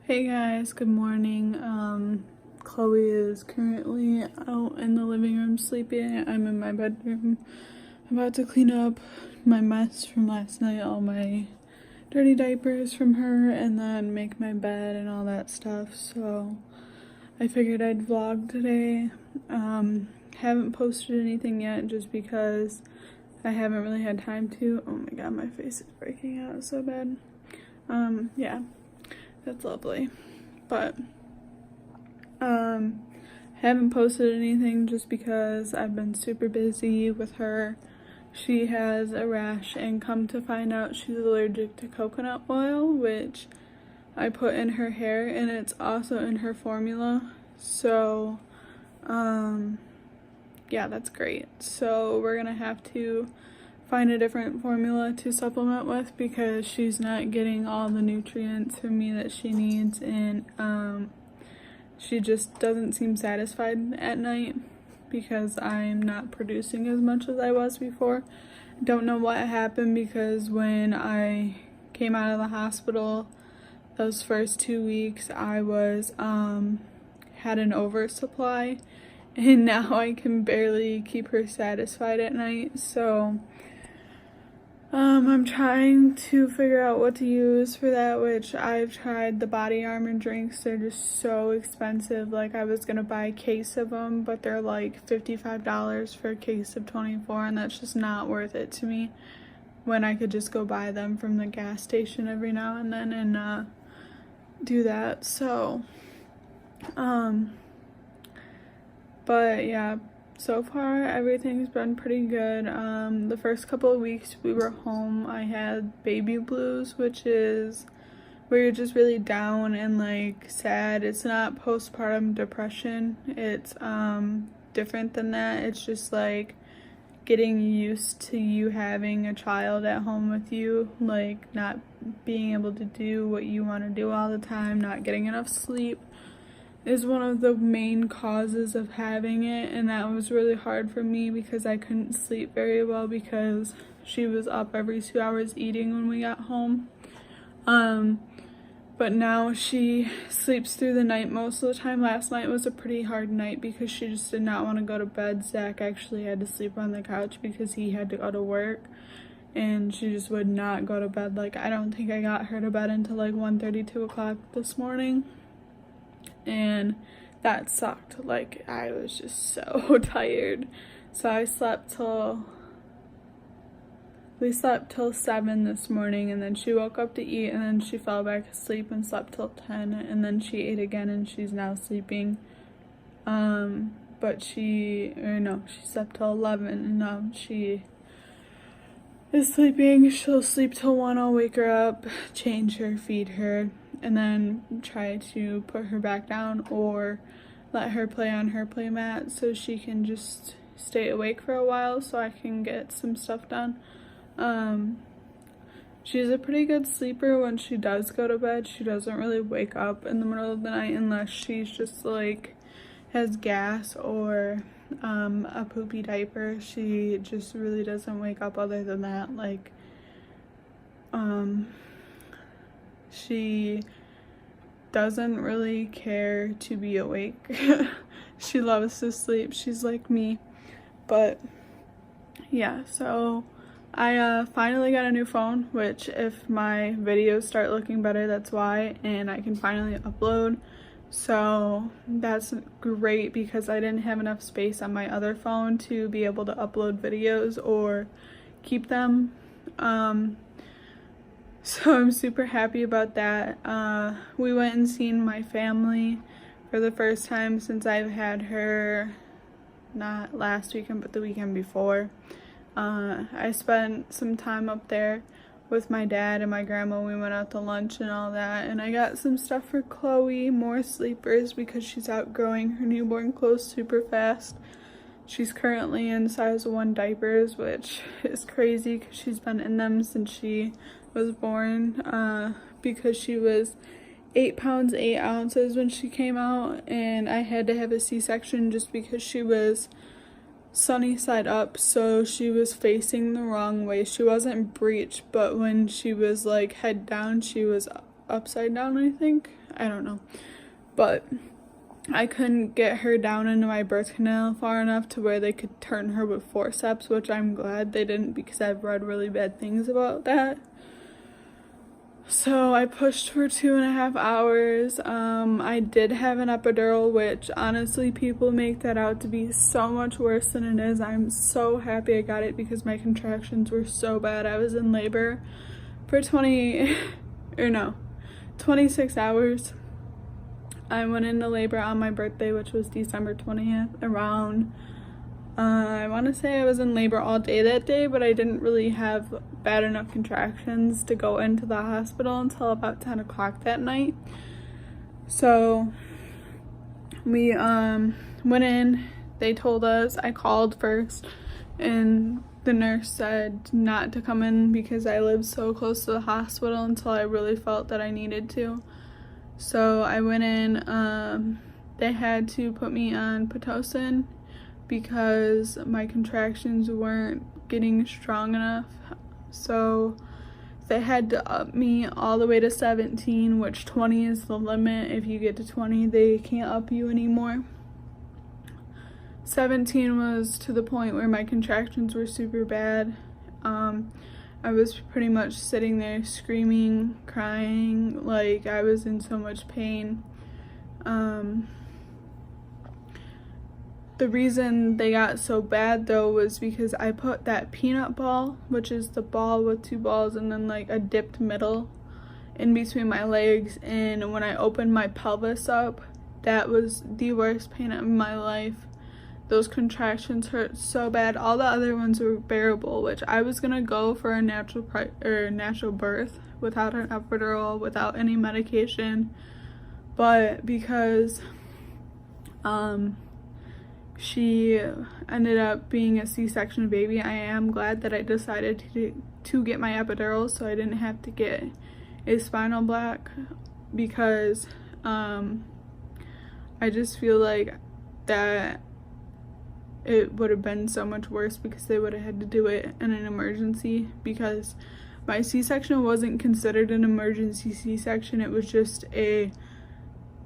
Hey guys, good morning. Chloe is currently out in the living room sleeping. I'm in my bedroom about to clean up my mess from last night, all my dirty diapers from her, and then make my bed and all that stuff. So I figured I'd vlog today. Haven't posted anything yet just because I haven't really had time to. Oh my god, my face is breaking out so bad. Yeah. That's lovely. But haven't posted anything just because I've been super busy with her. She has a rash, and come to find out she's allergic to coconut oil, which I put in her hair, and it's also in her formula. So yeah, that's great. So we're gonna have to find a different formula to supplement with because she's not getting all the nutrients from me that she needs, and she just doesn't seem satisfied at night because I'm not producing as much as I was before. Don't know what happened because when I came out of the hospital those first 2 weeks I was had an oversupply, and now I can barely keep her satisfied at night. So I'm trying to figure out what to use for that, which I've tried the Body Armor drinks. They're just so expensive. Like, I was gonna buy a case of them, but they're like $55 for a case of 24, and that's just not worth it to me when I could just go buy them from the gas station every now and then and do that. So but yeah, so far everything's been pretty good. The first couple of weeks we were home, I had baby blues, which is where you're just really down and like sad. It's not postpartum depression. It's different than that. It's just like getting used to you having a child at home with you, like not being able to do what you want to do all the time, not getting enough sleep is one of the main causes of having it, and that was really hard for me because I couldn't sleep very well because she was up every 2 hours eating when we got home. But now she sleeps through the night most of the time. Last night was a pretty hard night because she just did not want to go to bed. Zach actually had to sleep on the couch because he had to go to work, and she just would not go to bed. Like, I don't think I got her to bed until like 1:30, 2 o'clock this morning. And that sucked. Like, I was just so tired. So we slept till 7 this morning, and then she woke up to eat, and then she fell back asleep and slept till 10, and then she ate again, and she's now sleeping. But she slept till 11, and now she is sleeping. She'll sleep till 1. I'll wake her up, change her, feed her, and then try to put her back down or let her play on her play mat so she can just stay awake for a while so I can get some stuff done. She's a pretty good sleeper when she does go to bed. She doesn't really wake up in the middle of the night unless she's just like has gas or a poopy diaper. She just really doesn't wake up other than that. Like, she doesn't really care to be awake. She loves to sleep. She's like me. But yeah, so I finally got a new phone, which if my videos start looking better, that's why, and I can finally upload. So that's great because I didn't have enough space on my other phone to be able to upload videos or keep them. So I'm super happy about that. We went and seen my family for the first time since I've had her, not last weekend, but the weekend before. I spent some time up there with my dad and my grandma. We went out to lunch and all that, and I got some stuff for Chloe, more sleepers because she's outgrowing her newborn clothes super fast. She's currently in size 1 diapers, which is crazy because she's been in them since she was born, because she was 8 pounds 8 ounces when she came out, and I had to have a C-section just because she was sunny side up, so she was facing the wrong way. She wasn't breech, but when she was like head down, she was upside down, I think. I don't know. But I couldn't get her down into my birth canal far enough to where they could turn her with forceps, which I'm glad they didn't because I've read really bad things about that. So I pushed for 2.5 hours. I did have an epidural, which honestly people make that out to be so much worse than it is. I'm so happy I got it because my contractions were so bad. I was in labor for 26 hours. I went into labor on my birthday, which was December 20th, around, I want to say I was in labor all day that day, but I didn't really have bad enough contractions to go into the hospital until about 10 o'clock that night. So we went in, they told us, I called first, and the nurse said not to come in because I lived so close to the hospital until I really felt that I needed to. So I went in, they had to put me on Pitocin because my contractions weren't getting strong enough. So they had to up me all the way to 17, which 20 is the limit. If you get to 20, they can't up you anymore. 17 was to the point where my contractions were super bad. I was pretty much sitting there screaming, crying, like I was in so much pain. The reason they got so bad though was because I put that peanut ball, which is the ball with 2 balls and then like a dipped middle in between my legs, and when I opened my pelvis up, that was the worst pain of my life. Those contractions hurt so bad. All the other ones were bearable, which I was gonna go for a natural birth without an epidural, without any medication. But because she ended up being a C-section baby, I am glad that I decided to get my epidural so I didn't have to get a spinal block, because I just feel like that it would have been so much worse because they would have had to do it in an emergency, because my C-section wasn't considered an emergency C-section. It was just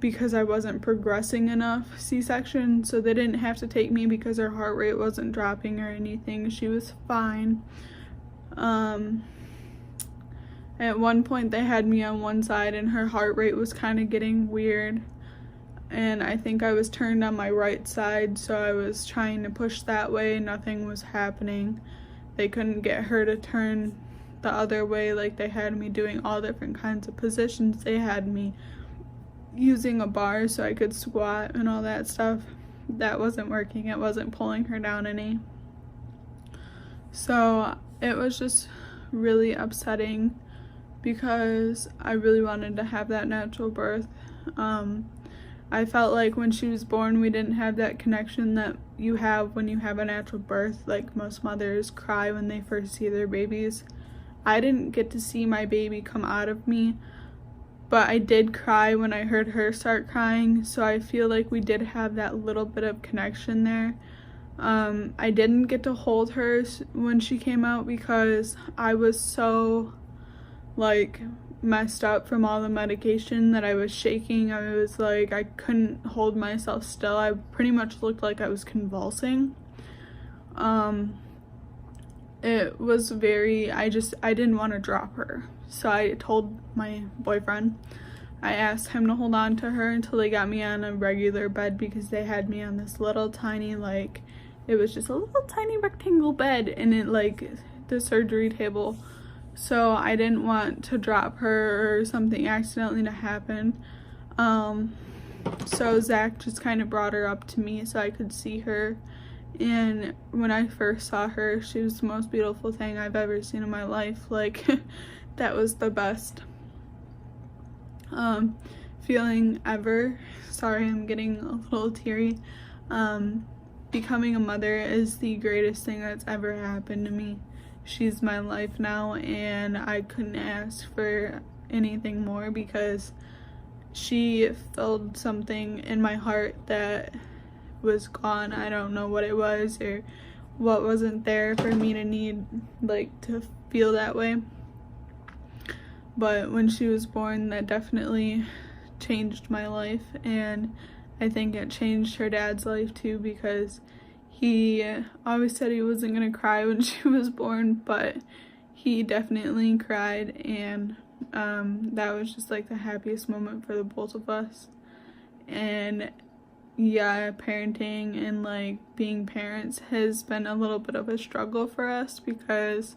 because I wasn't progressing enough C-section, so they didn't have to take me because her heart rate wasn't dropping or anything. She was fine. At one point they had me on one side and her heart rate was kind of getting weird, and I think I was turned on my right side, so I was trying to push that way. Nothing was happening. They couldn't get her to turn the other way. Like, they had me doing all different kinds of positions. They had me using a bar so I could squat and all that stuff. That wasn't working. It wasn't pulling her down any. So it was just really upsetting because I really wanted to have that natural birth. I felt like when she was born, we didn't have that connection that you have when you have a natural birth. Like, most mothers cry when they first see their babies. I didn't get to see my baby come out of me, but I did cry when I heard her start crying, so I feel like we did have that little bit of connection there. I didn't get to hold her when she came out because I was so, like, messed up from all the medication that I was shaking. I was like, I couldn't hold myself still. I pretty much looked like I was convulsing. It was I didn't want to drop her. So I told my boyfriend, I asked him to hold on to her until they got me on a regular bed, because they had me on this little tiny, like, it was just a little tiny rectangle bed, and it, like, the surgery table. So I didn't want to drop her or something accidentally to happen. So Zach just kind of brought her up to me so I could see her. And when I first saw her, she was the most beautiful thing I've ever seen in my life. Like, that was the best feeling ever. Sorry, I'm getting a little teary. Becoming a mother is the greatest thing that's ever happened to me. She's my life now, and I couldn't ask for anything more, because she filled something in my heart that was gone. I don't know what it was or what wasn't there for me to need, like, to feel that way. but when she was born, that definitely changed my life, and I think it changed her dad's life too, because he always said he wasn't gonna cry when she was born, but he definitely cried, and that was just like the happiest moment for the both of us. And yeah, parenting and like being parents has been a little bit of a struggle for us, because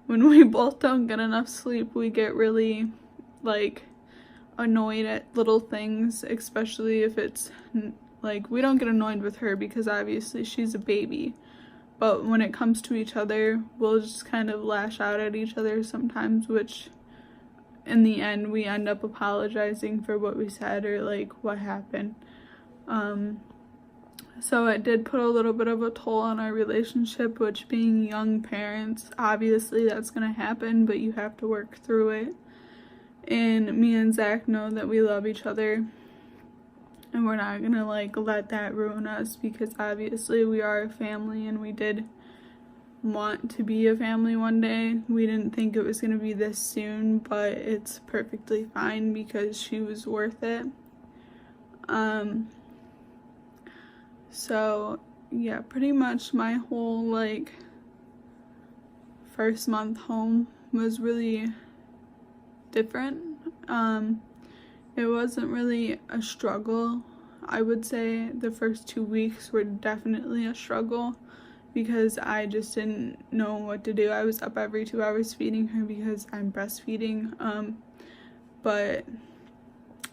when we both don't get enough sleep, we get really like annoyed at little things, especially if it's like, we don't get annoyed with her because obviously she's a baby, but when it comes to each other, we'll just kind of lash out at each other sometimes, which in the end we end up apologizing for what we said or like what happened. So it did put a little bit of a toll on our relationship, which, being young parents, obviously that's gonna happen, but you have to work through it. And me and Zach know that we love each other, and we're not gonna like let that ruin us, because obviously we are a family and we did want to be a family one day. We didn't think it was gonna be this soon, but it's perfectly fine because she was worth it. So yeah, pretty much my whole like first month home was really different. It wasn't really a struggle. I would say the first 2 weeks were definitely a struggle, because I just didn't know what to do. I was up every 2 hours feeding her because I'm breastfeeding, but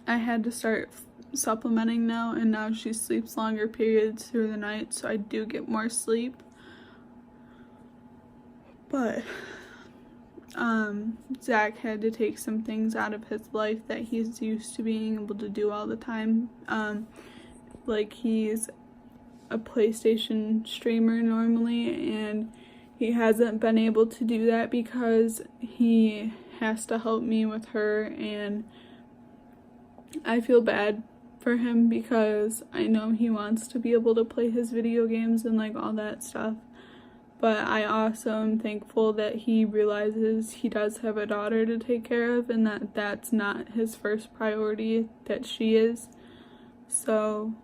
I had to start supplementing now, and now she sleeps longer periods through the night, so I do get more sleep. But Zach had to take some things out of his life that he's used to being able to do all the time. Like, he's a PlayStation streamer normally, and he hasn't been able to do that because he has to help me with her, and I feel bad for him because I know he wants to be able to play his video games and like all that stuff. But I also am thankful that he realizes he does have a daughter to take care of, and that that's not his first priority, that she is. So,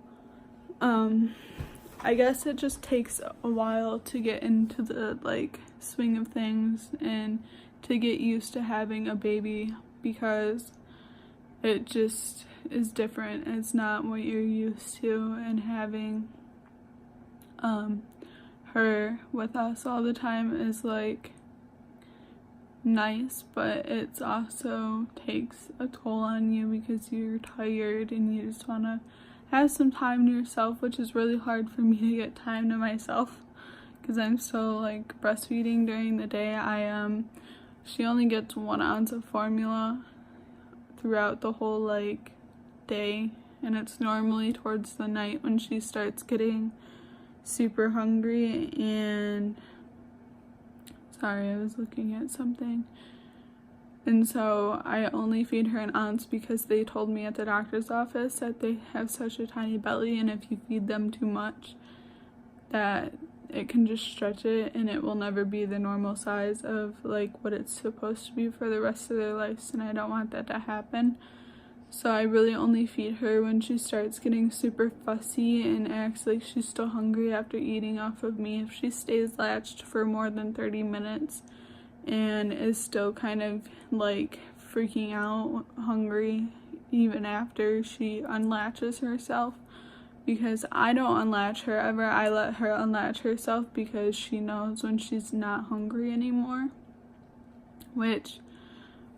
I guess it just takes a while to get into the like swing of things and to get used to having a baby, because it just is different. It's not what you're used to, and having her with us all the time is like nice, but it's also takes a toll on you because you're tired and you just want to have some time to yourself, which is really hard for me to get time to myself because I'm still like breastfeeding during the day. She only gets 1 ounce of formula throughout the whole like day, and it's normally towards the night when she starts getting super hungry. And sorry, I was looking at something. And so I only feed her 1 ounce because they told me at the doctor's office that they have such a tiny belly, and if you feed them too much, that it can just stretch it and it will never be the normal size of like what it's supposed to be for the rest of their lives, and I don't want that to happen. So I really only feed her when she starts getting super fussy and acts like she's still hungry after eating off of me. If she stays latched for more than 30 minutes and is still kind of like freaking out hungry even after she unlatches herself, because I don't unlatch her ever. I let her unlatch herself because she knows when she's not hungry anymore, which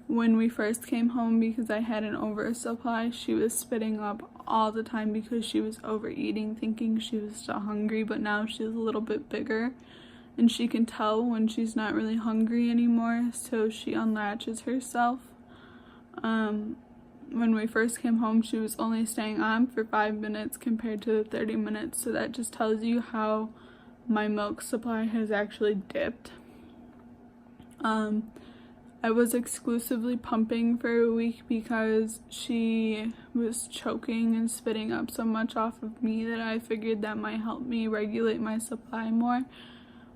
when we first came home, because I had an oversupply, she was spitting up all the time because she was overeating, thinking she was still hungry, but now she's a little bit bigger and she can tell when she's not really hungry anymore, so she unlatches herself. When we first came home, she was only staying on for 5 minutes compared to the 30 minutes, so that just tells you how my milk supply has actually dipped. I was exclusively pumping for a week because she was choking and spitting up so much off of me that I figured that might help me regulate my supply more,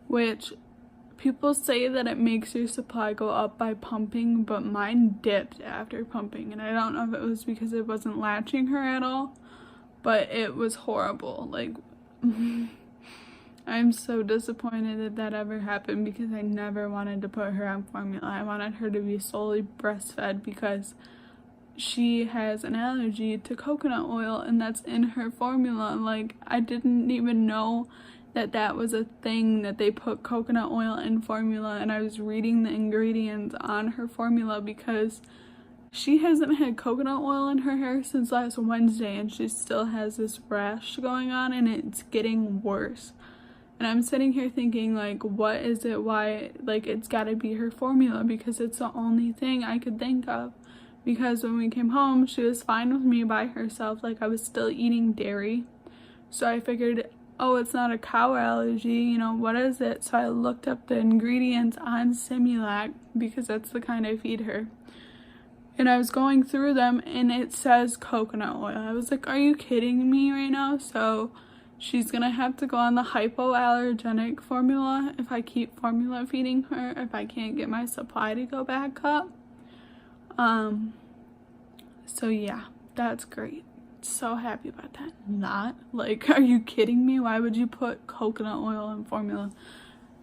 which people say that it makes your supply go up by pumping, but mine dipped after pumping, and I don't know if it was because it wasn't latching her at all, but it was horrible. Like, I'm so disappointed that ever happened, because I never wanted to put her on formula. I wanted her to be solely breastfed because she has an allergy to coconut oil, and that's in her formula. Like, I didn't even know that was a thing, that they put coconut oil in formula, and I was reading the ingredients on her formula because she hasn't had coconut oil in her hair since last Wednesday, and she still has this rash going on, and it's getting worse. And I'm sitting here thinking, like, what is it? Why? Like, it's gotta be her formula, because it's the only thing I could think of. Because when we came home, she was fine with me by herself. Like, I was still eating dairy. So I figured, oh, it's not a cow allergy, you know, what is it? So I looked up the ingredients on Similac, because that's the kind I feed her. And I was going through them, and it says coconut oil. I was like, are you kidding me right now? So she's gonna have to go on the hypoallergenic formula if I keep formula feeding her, if I can't get my supply to go back up. So yeah, that's great. So happy about that. Not like, are you kidding me? Why would you put coconut oil in formula?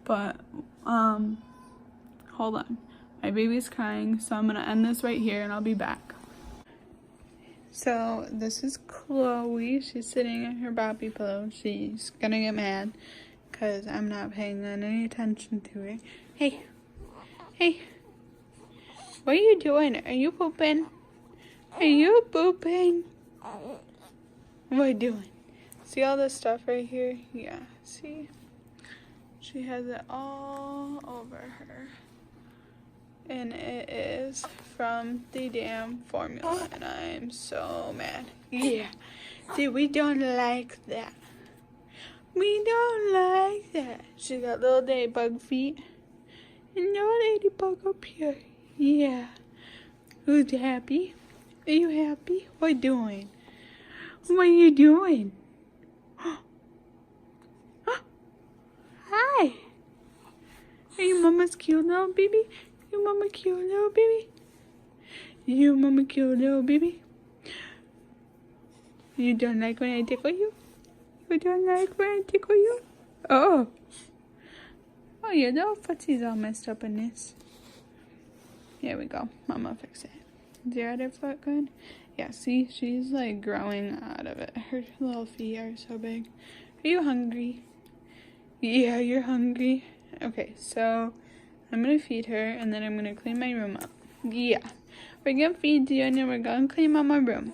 But hold on, my baby's crying, so I'm gonna end this right here and I'll be back. So this is Chloe. She's sitting in her Boppy pillow. She's gonna get mad because I'm not paying any attention to her. Hey, what are you doing? Are you pooping? Are you pooping? What are you doing? See all this stuff right here? Yeah, see? She has it all over her. And it is from the damn formula, and I'm so mad. Yeah. See, we don't like that. We don't like that. She got little ladybug feet. And no ladybug up here. Yeah. Who's happy? Are you happy? What are you doing? What are you doing? Hi. Are you mama's cute little baby? You mama cute little baby? You mama cute little baby? You don't like when I tickle you? You don't like when I tickle you? Oh. Oh, your little footsy's all messed up in this. Here we go. Mama fix it. Is your other foot good? Yeah, see? She's like growing out of it. Her little feet are so big. Are you hungry? Yeah, you're hungry. Okay, so I'm gonna feed her, and then I'm gonna clean my room up. Yeah, we're gonna feed you, and then we're gonna clean up my room.